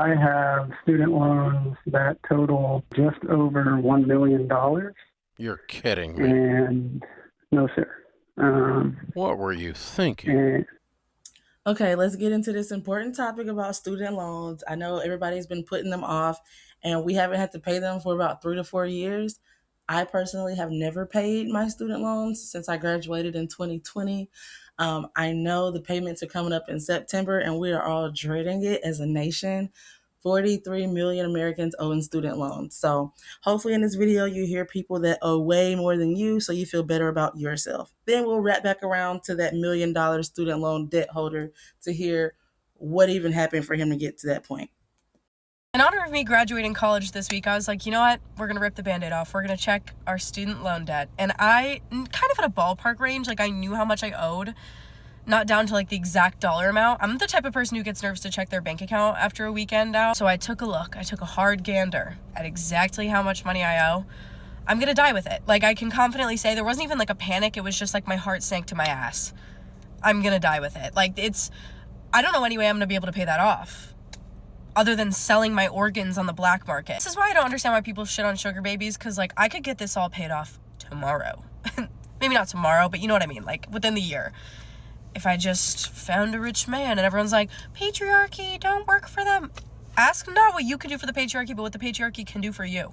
I have student loans that total just over $1 million. You're kidding me. And no, sir. What were you thinking? And Okay, let's get into this important topic about student loans. I know everybody's been putting them off, and we haven't had to pay them for about 3 to 4 years. I personally have never paid my student loans since I graduated in 2020. I know the payments are coming up in September, and we are all dreading it as a nation. 43 million Americans owe in student loans. So hopefully in this video you hear people that owe way more than you so you feel better about yourself. Then we'll wrap back around to that $1 million student loan debt holder to hear what even happened for him to get to that point. In honor of me graduating college this week, I was like, you know what? We're going to rip the Band-Aid off. We're going to check our student loan debt. And I kind of at a ballpark range, like I knew how much I owed, not down to like the exact dollar amount. I'm the type of person who gets nervous to check their bank account after a weekend out. So I took a look. I took a hard gander at exactly how much money I owe. I'm going to die with it. Like I can confidently say there wasn't even like a panic. It was just like my heart sank to my ass. I'm going to die with it. Like I don't know any way I'm going to be able to pay that off other than selling my organs on the black market. This is why I don't understand why people shit on sugar babies, because like I could get this all paid off tomorrow. Maybe not tomorrow, but you know what I mean, like within the year. If I just found a rich man and everyone's like, patriarchy, don't work for them. Ask not what you can do for the patriarchy, but what the patriarchy can do for you.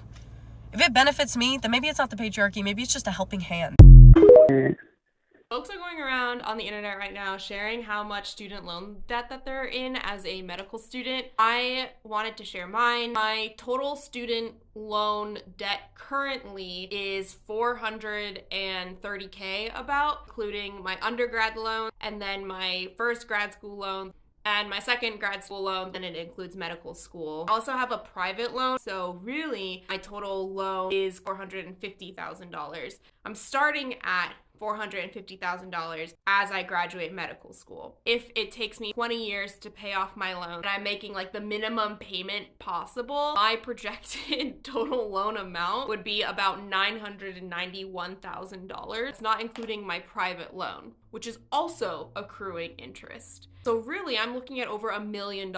If it benefits me, then maybe it's not the patriarchy, maybe it's just a helping hand. Folks are going around on the internet right now sharing how much student loan debt that they're in as a medical student. I wanted to share mine. My total student loan debt currently is $430K about, including my undergrad loan and then my first grad school loan and my second grad school loan, and it includes medical school. I also have a private loan, so really my total loan is $450,000. I'm starting at $450,000 as I graduate medical school. If it takes me 20 years to pay off my loan and I'm making like the minimum payment possible, my projected total loan amount would be about $991,000. It's not including my private loan, which is also accruing interest. So really, I'm looking at over $1 million.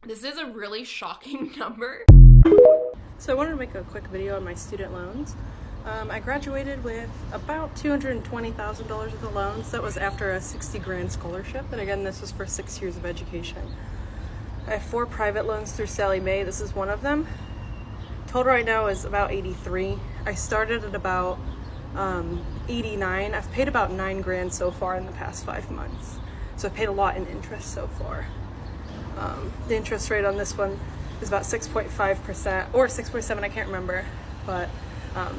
This is a really shocking number. So I wanted to make a quick video on my student loans. I graduated with about $220,000 worth of loans. That was after a 60 grand scholarship, and again, this was for 6 years of education. I have 4 private loans through Sallie Mae. This is one of them. Total right now is about 83. I started at about 89. I've paid about 9 grand so far in the past 5 months. So I've paid a lot in interest so far. The interest rate on this one is about 6.5% or 6.7, I can't remember, but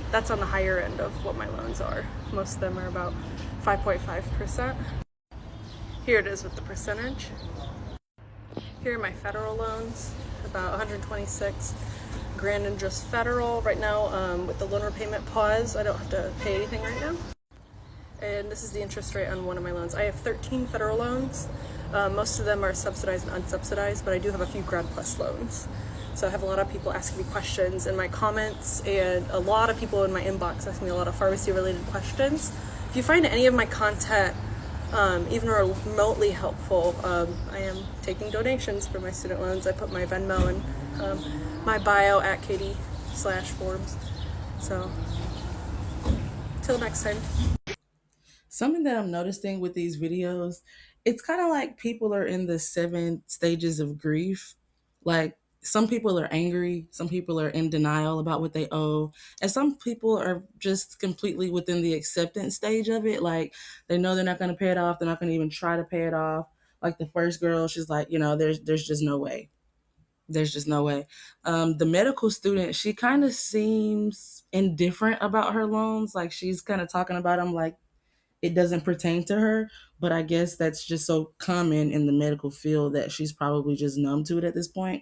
that's on the higher end of what my loans are. Most of them are about 5.5%. Here it is with the percentage. Here are my federal loans, about 126 grand in just federal. Right now, with the loan repayment pause, I don't have to pay anything right now. And this is the interest rate on one of my loans. I have 13 federal loans. Most of them are subsidized and unsubsidized, but I do have a few Grad Plus loans. So I have a lot of people asking me questions in my comments, and a lot of people in my inbox asking me a lot of pharmacy related questions. If you find any of my content even remotely helpful, I am taking donations for my student loans. I put my Venmo in my bio at Katie/Forbes. So till next time. Something that I'm noticing with these videos, it's kind of like people are in the 7 stages of grief. Like some people are angry, some people are in denial about what they owe, and some people are just completely within the acceptance stage of it. Like they know they're not going to pay it off, they're not going to even try to pay it off. Like the first girl, she's like, there's just no way. There's just no way. The medical student, she kind of seems indifferent about her loans. Like she's kind of talking about them like it doesn't pertain to her, but I guess that's just so common in the medical field that she's probably just numb to it at this point.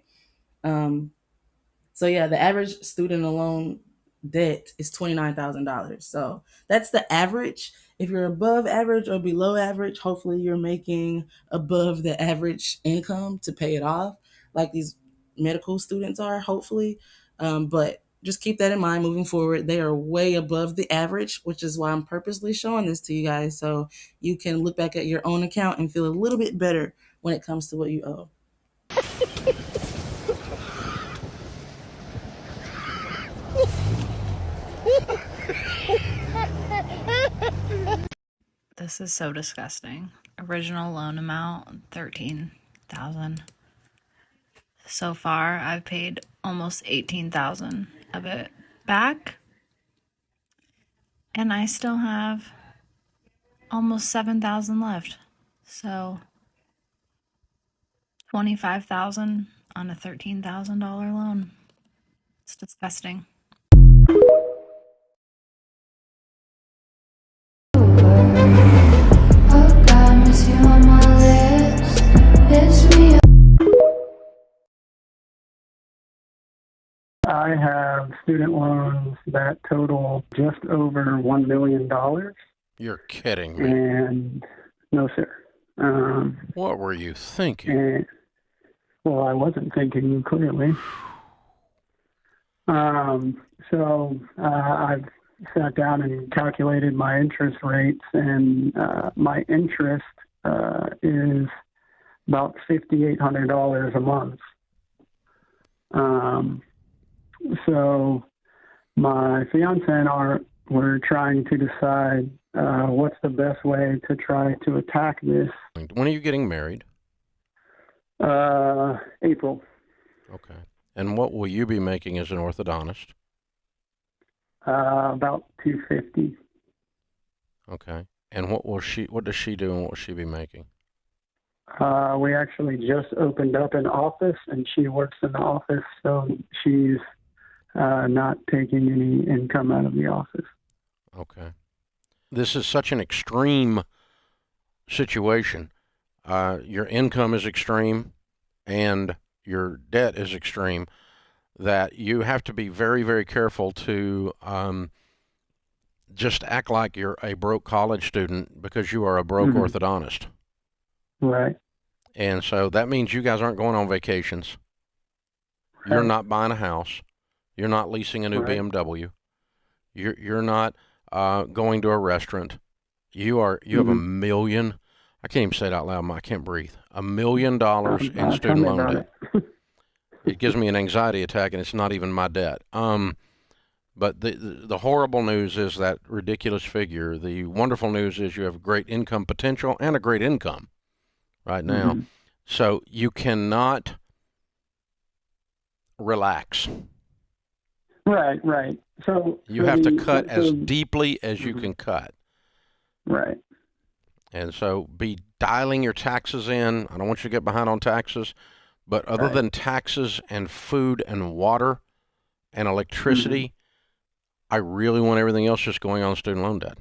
So yeah, the average student loan debt is $29,000. So that's the average. If you're above average or below average, hopefully you're making above the average income to pay it off, like these medical students are, hopefully. But just keep that in mind moving forward. They are way above the average, which is why I'm purposely showing this to you guys, so you can look back at your own account and feel a little bit better when it comes to what you owe. This is so disgusting. Original loan amount, $13,000. So far, I've paid almost $18,000 of it back. And I still have almost $7,000 left. So $25,000 on a $13,000 loan. It's disgusting. I have student loans that total just over $1 million. You're kidding me. And no, sir. What were you thinking? And, well, I wasn't thinking clearly. So I've sat down and calculated my interest rates, and my interest is about $5,800 a month. So my fiance and I were trying to decide what's the best way to try to attack this. When are you getting married? April. Okay. And what will you be making as an orthodontist? About $250. Okay. And what does she do, and what will she be making? We actually just opened up an office, and she works in the office, so she's not taking any income out of the office. Okay. This is such an extreme situation. Your income is extreme, and your debt is extreme, that you have to be very, very careful to just act like you're a broke college student because you are a broke orthodontist. Right. And so that means you guys aren't going on vacations. You're Right. not buying a house. You're not leasing a new Right. BMW. You're not going to a restaurant. You have $1 million. I can't even say it out loud. I can't breathe. $1 million in student loan debt. It gives me an anxiety attack, and it's not even my debt. But the horrible news is that ridiculous figure. The wonderful news is you have great income potential and a great income right now. So you cannot relax. Right. So You have to cut as deeply as you can cut. Right. And so be dialing your taxes in. I don't want you to get behind on taxes, but other than taxes and food and water and electricity, I really want everything else just going on student loan debt.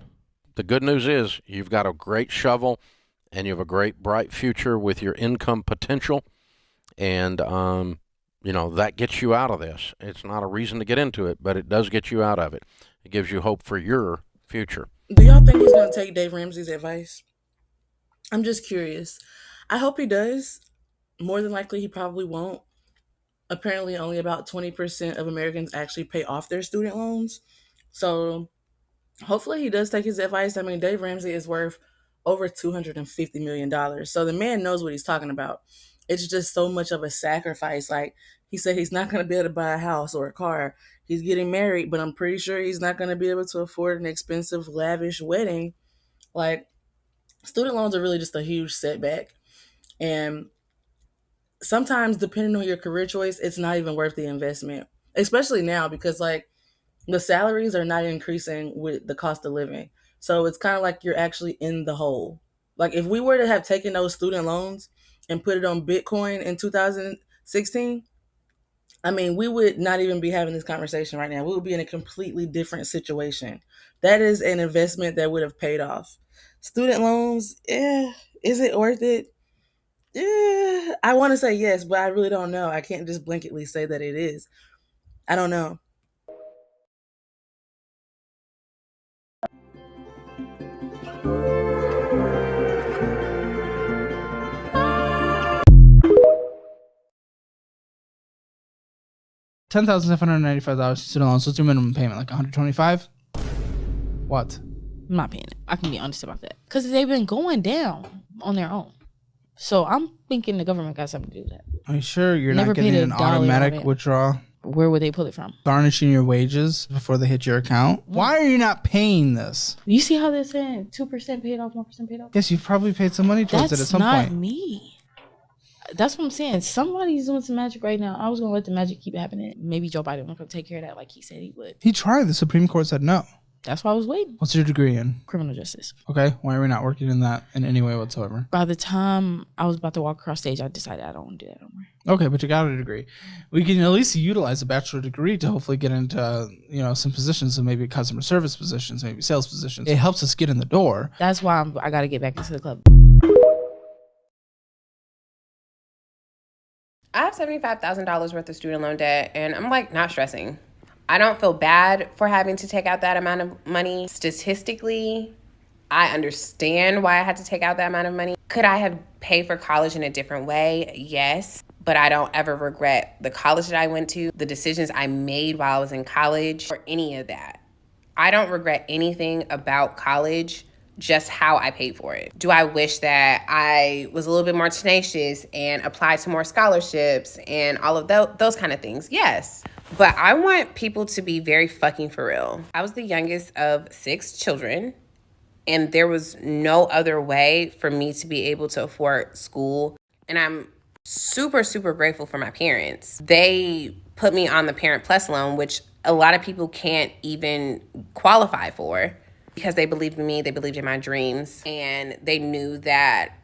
The good news is you've got a great shovel, and you have a great, bright future with your income potential, and that gets you out of this. It's not a reason to get into it, but it does get you out of it. It gives you hope for your future. Do y'all think he's going to take Dave Ramsey's advice? I'm just curious. I hope he does. More than likely, he probably won't. Apparently, only about 20% of Americans actually pay off their student loans. So hopefully he does take his advice. I mean, Dave Ramsey is worth over $250 million. So the man knows what he's talking about. It's just so much of a sacrifice. Like he said, he's not going to be able to buy a house or a car. He's getting married, but I'm pretty sure he's not going to be able to afford an expensive, lavish wedding. Like, student loans are really just a huge setback. And sometimes, depending on your career choice, it's not even worth the investment, especially now because, like, the salaries are not increasing with the cost of living. So it's kind of like you're actually in the hole. Like, if we were to have taken those student loans and put it on Bitcoin in 2016, I mean, we would not even be having this conversation right now. We would be in a completely different situation. That is an investment that would have paid off. Student loans, is it worth it? I want to say yes, but I really don't know. I can't just blanketly say that it is. I don't know. $10,795 student loans. What's your minimum payment? Like $125? What? I'm not paying it. I can be honest about that. Because they've been going down on their own. So I'm thinking the government got something to do with that. Are you sure you're Never not getting paid an $1 on automatic it. withdrawal? Where would they pull it from? Garnishing your wages before they hit your account. Why are you not paying this? You see how they're saying 2% paid off, 1% paid off? Yes, you've probably paid some money towards it at some point. That's not me. That's what I'm saying. Somebody's doing some magic right now. I was gonna let the magic keep happening. Maybe Joe Biden will take care of that like he said he would. He tried. The Supreme Court said no. That's why I was waiting. What's your degree in? Criminal justice. Okay. Why are we not working in that in any way whatsoever? By the time I was about to walk across stage, I decided I don't want to do that anymore. Okay, but you got a degree. We can at least utilize a bachelor degree to hopefully get into, some positions, so maybe customer service positions, maybe sales positions. It helps us get in the door. That's why I got to get back into the club. I have $75,000 worth of student loan debt, and I'm not stressing. I don't feel bad for having to take out that amount of money. Statistically, I understand why I had to take out that amount of money. Could I have paid for college in a different way? Yes, but I don't ever regret the college that I went to, the decisions I made while I was in college, or any of that. I don't regret anything about college, just how I paid for it. Do I wish that I was a little bit more tenacious and applied to more scholarships and all of those kind of things? Yes. But I want people to be very fucking for real. I was the youngest of 6 children, and there was no other way for me to be able to afford school. And I'm super, super grateful for my parents. They put me on the Parent Plus loan, which a lot of people can't even qualify for, because they believed in me, they believed in my dreams, and they knew that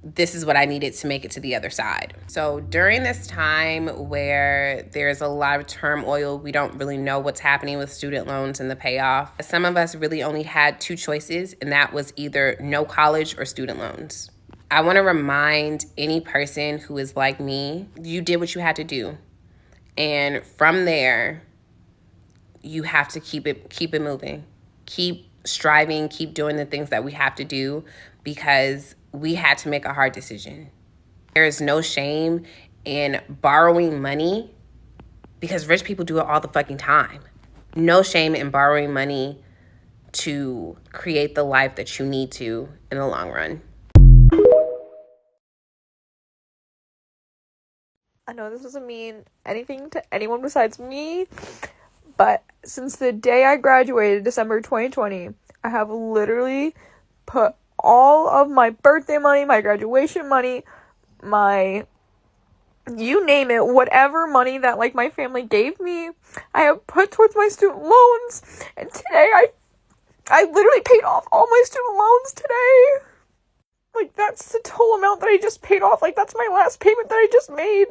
this is what I needed to make it to the other side. So during this time where there's a lot of turmoil, we don't really know what's happening with student loans and the payoff, some of us really only had 2 choices, and that was either no college or student loans. I want to remind any person who is like me, you did what you had to do. And from there, you have to keep it moving. Keep striving, keep doing the things that we have to do, because we had to make a hard decision. There is no shame in borrowing money, because rich people do it all the fucking time. No shame in borrowing money to create the life that you need to in the long run. I know this doesn't mean anything to anyone besides me, but since the day I graduated, December 2020, I have literally put all of my birthday money, my graduation money, you name it, whatever money that my family gave me, I have put towards my student loans. And today I literally paid off all my student loans today. That's the total amount that I just paid off. That's my last payment that I just made.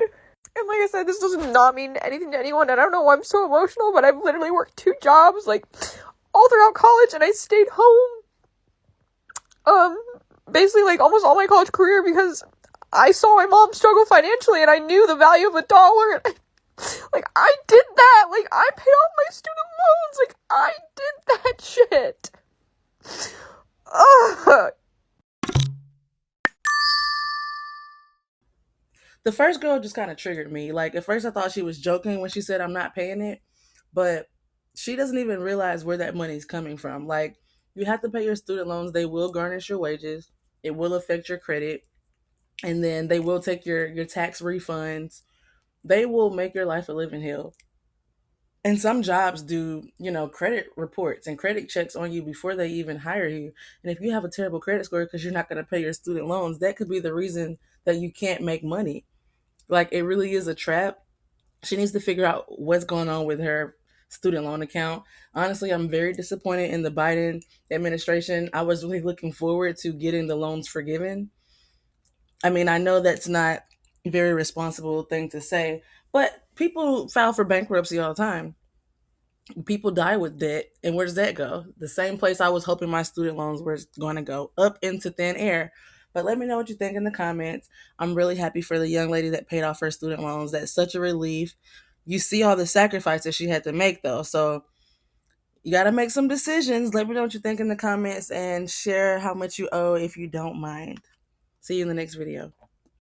And like I said, this does not mean anything to anyone, and I don't know why I'm so emotional, but I've literally worked 2 jobs, all throughout college, and I stayed home, basically, almost all my college career, because I saw my mom struggle financially, and I knew the value of a dollar, and I did that, I paid off my student loans, I did that shit. Ugh. The first girl just kind of triggered me. At first I thought she was joking when she said I'm not paying it, but she doesn't even realize where that money's coming from. You have to pay your student loans. They will garnish your wages. It will affect your credit. And then they will take your tax refunds. They will make your life a living hell. And some jobs do, credit reports and credit checks on you before they even hire you. And if you have a terrible credit score because you're not going to pay your student loans, that could be the reason that you can't make money. It really is a trap. She needs to figure out what's going on with her student loan account. Honestly, I'm very disappointed in the Biden administration. I was really looking forward to getting the loans forgiven. I mean, I know that's not a very responsible thing to say, but people file for bankruptcy all the time. People die with debt, and where does that go? The same place I was hoping my student loans were going to go, up into thin air. But let me know what you think in the comments. I'm really happy for the young lady that paid off her student loans. That's such a relief. You see all the sacrifices she had to make, though. So you got to make some decisions. Let me know what you think in the comments, and share how much you owe if you don't mind. See you in the next video.